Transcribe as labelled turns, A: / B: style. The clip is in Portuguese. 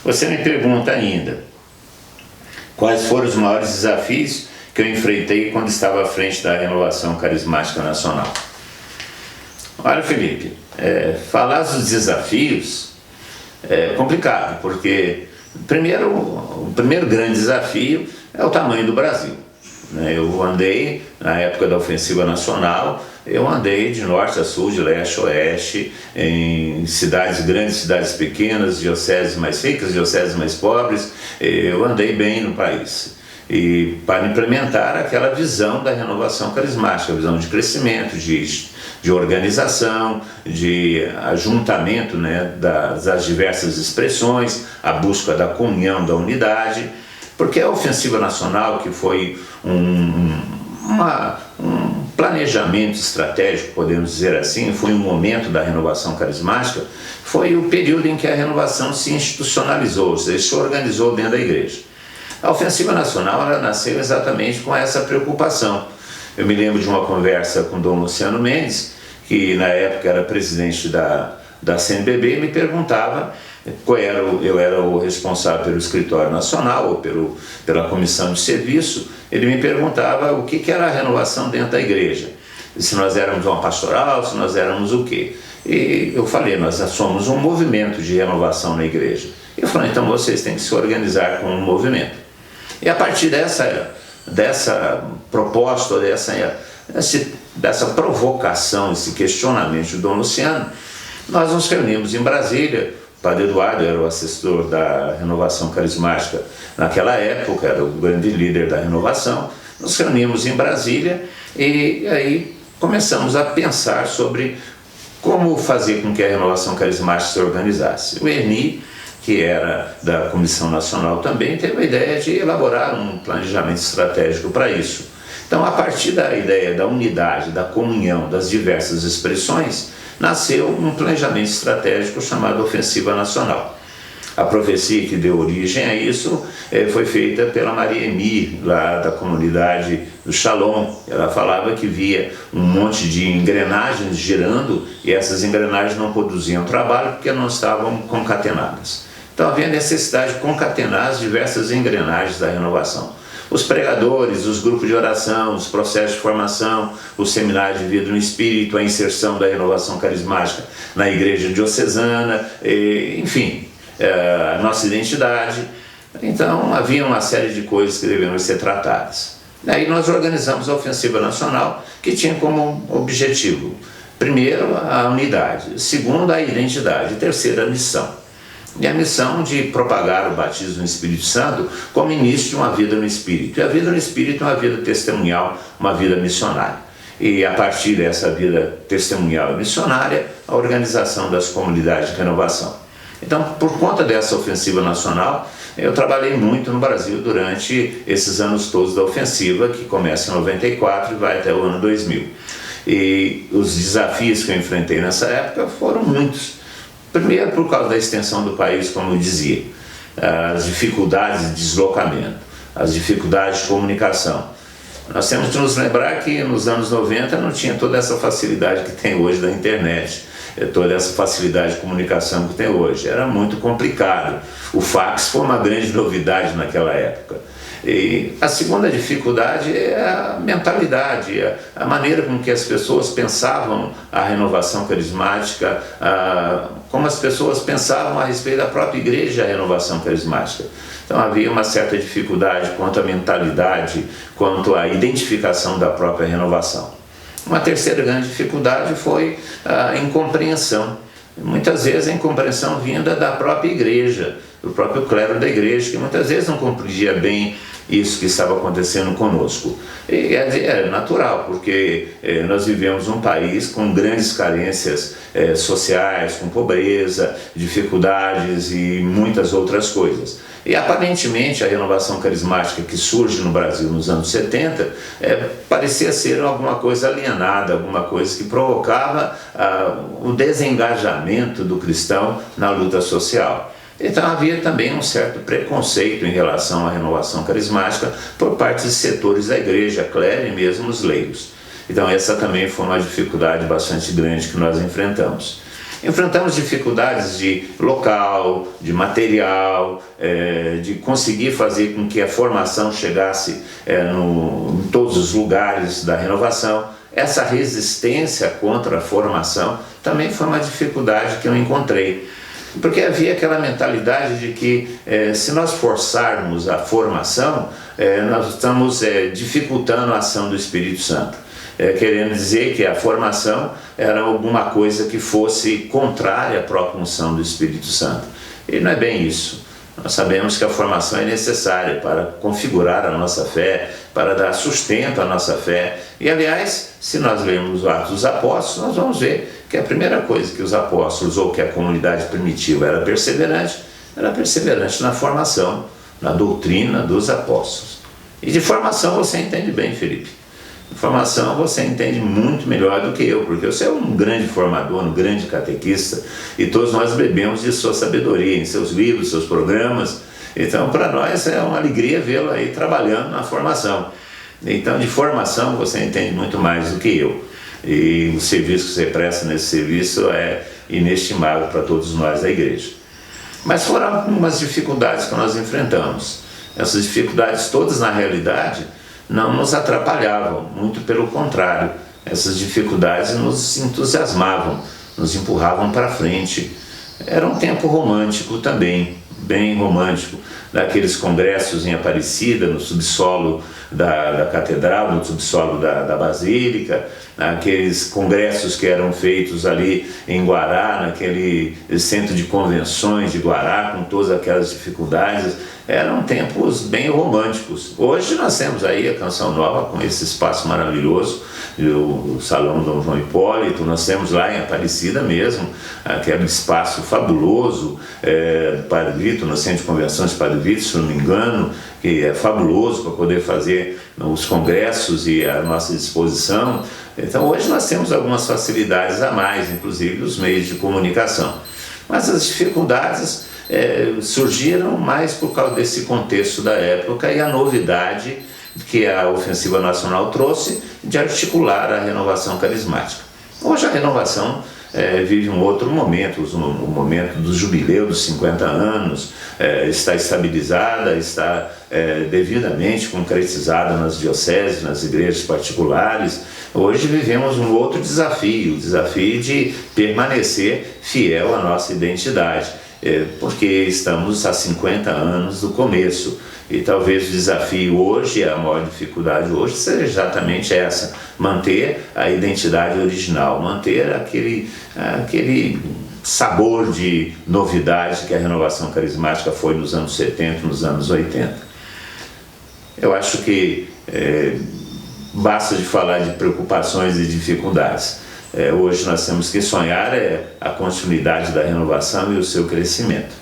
A: Você me pergunta ainda, quais foram os maiores desafios que eu enfrentei quando estava à frente da Renovação Carismática Nacional? Olha, Felipe, falar dos desafios é complicado, porque o primeiro grande desafio é o tamanho do Brasil. Eu andei, na época da Ofensiva Nacional, eu andei de norte a sul, de leste a oeste, em cidades grandes, cidades pequenas, dioceses mais ricas, dioceses mais pobres. Eu andei bem no país. E para implementar aquela visão da renovação carismática, a visão de crescimento, de organização, de ajuntamento, das diversas expressões, a busca da comunhão, da unidade, porque a Ofensiva Nacional, que foi um planejamento estratégico, podemos dizer assim, foi um momento da renovação carismática, foi o período em que a renovação se institucionalizou, ou seja, se organizou dentro da igreja. A Ofensiva Nacional ela nasceu exatamente com essa preocupação. Eu me lembro de uma conversa com o Dom Luciano Mendes, que na época era presidente da CNBB, e me perguntava, eu era o responsável pelo escritório nacional, ou pela comissão de serviço, ele me perguntava o que era a renovação dentro da igreja, se nós éramos uma pastoral, se nós éramos o quê. E eu falei, nós somos um movimento de renovação na igreja. Eu falei, então vocês têm que se organizar com um movimento. E a partir dessa proposta, dessa provocação, esse questionamento do Dom Luciano, nós nos reunimos em Brasília. O Padre Eduardo era o assessor da renovação carismática naquela época, era o grande líder da renovação. Nos reunimos em Brasília e aí começamos a pensar sobre como fazer com que a renovação carismática se organizasse. O Erni, que era da Comissão Nacional também, teve a ideia de elaborar um planejamento estratégico para isso. Então, a partir da ideia da unidade, da comunhão, das diversas expressões, nasceu um planejamento estratégico chamado Ofensiva Nacional. A profecia que deu origem a isso foi feita pela Maria Emir, lá da comunidade do Shalom. Ela falava que via um monte de engrenagens girando e essas engrenagens não produziam trabalho porque não estavam concatenadas. Então havia necessidade de concatenar as diversas engrenagens da renovação. Os pregadores, os grupos de oração, os processos de formação, o seminário de vida no Espírito, a inserção da renovação carismática na igreja diocesana, enfim, a nossa identidade. Então havia uma série de coisas que deveriam ser tratadas. Daí nós organizamos a Ofensiva Nacional, que tinha como objetivo, primeiro, a unidade, segundo, a identidade, terceiro, a missão. E a missão de propagar o batismo no Espírito Santo como início de uma vida no Espírito. E a vida no Espírito é uma vida testemunial, uma vida missionária. E a partir dessa vida testemunial e missionária, a organização das comunidades de renovação. Então, por conta dessa Ofensiva Nacional, eu trabalhei muito no Brasil durante esses anos todos da Ofensiva, que começa em 94 e vai até o ano 2000. E os desafios que eu enfrentei nessa época foram muitos. Primeiro, por causa da extensão do país, como eu dizia, as dificuldades de deslocamento, as dificuldades de comunicação. Nós temos que nos lembrar que nos anos 90 não tinha toda essa facilidade que tem hoje da internet, toda essa facilidade de comunicação que tem hoje. Era muito complicado. O fax foi uma grande novidade naquela época. E a segunda dificuldade é a mentalidade, a maneira com que as pessoas pensavam a renovação carismática, como as pessoas pensavam a respeito da própria igreja, a renovação carismática. Então havia uma certa dificuldade quanto à mentalidade, quanto à identificação da própria renovação. Uma terceira grande dificuldade foi a incompreensão. Muitas vezes a incompreensão vinda da própria igreja, do próprio clero da igreja, que muitas vezes não compreendia bem isso que estava acontecendo conosco. E é natural, porque nós vivemos um país com grandes carências sociais, com pobreza, dificuldades e muitas outras coisas. E aparentemente a renovação carismática que surge no Brasil nos anos 70 parecia ser alguma coisa alienada, alguma coisa que provocava o desengajamento do cristão na luta social. Então havia também um certo preconceito em relação à renovação carismática por parte de setores da igreja, clero e mesmo os leigos. Então essa também foi uma dificuldade bastante grande que nós enfrentamos. Enfrentamos dificuldades de local, de material, de conseguir fazer com que a formação chegasse em todos os lugares da renovação. Essa resistência contra a formação também foi uma dificuldade que eu encontrei, porque havia aquela mentalidade de que se nós forçarmos a formação, nós estamos dificultando a ação do Espírito Santo. Querendo dizer que a formação era alguma coisa que fosse contrária à própria unção do Espírito Santo. E não é bem isso. Nós sabemos que a formação é necessária para configurar a nossa fé, para dar sustento à nossa fé. E, aliás, se nós lermos os Atos dos Apóstolos, nós vamos ver que a primeira coisa que os apóstolos, ou que a comunidade primitiva era perseverante na formação, na doutrina dos apóstolos. E de formação você entende bem, Felipe. Formação você entende muito melhor do que eu, porque você é um grande formador, um grande catequista, e todos nós bebemos de sua sabedoria, em seus livros, seus programas. Então, para nós é uma alegria vê-lo aí trabalhando na formação. Então, de formação você entende muito mais do que eu, e o serviço que você presta nesse serviço é inestimável para todos nós da igreja. Mas foram algumas dificuldades que nós enfrentamos. Essas dificuldades todas, na realidade, não nos atrapalhavam, muito pelo contrário. Essas dificuldades nos entusiasmavam, nos empurravam para frente. Era um tempo romântico também, bem romântico, daqueles congressos em Aparecida, no subsolo da catedral, no subsolo da basílica, aqueles congressos que eram feitos ali em Guará, naquele centro de convenções de Guará, com todas aquelas dificuldades. Eram tempos bem românticos. Hoje nós temos aí a Canção Nova com esse espaço maravilhoso, o Salão Dom João Hipólito. Nós temos lá em Aparecida mesmo, aquele espaço fabuloso, Padre Vitor, no Centro de Convenções Padre Vitor, se não me engano, que é fabuloso para poder fazer os congressos e a nossa disposição. Então hoje nós temos algumas facilidades a mais, inclusive os meios de comunicação. Mas as dificuldades surgiram mais por causa desse contexto da época e a novidade que a Ofensiva Nacional trouxe de articular a renovação carismática. Hoje a renovação vive um outro momento, o momento do jubileu dos 50 anos, está estabilizada, está devidamente concretizada nas dioceses, nas igrejas particulares. Hoje vivemos um outro desafio, o desafio de permanecer fiel à nossa identidade, porque estamos há 50 anos do começo. E talvez o desafio hoje, a maior dificuldade hoje, seja exatamente essa: manter a identidade original, manter aquele sabor de novidade que a renovação carismática foi nos anos 70, nos anos 80. Eu acho que basta de falar de preocupações e dificuldades. Hoje nós temos que sonhar a continuidade da renovação e o seu crescimento.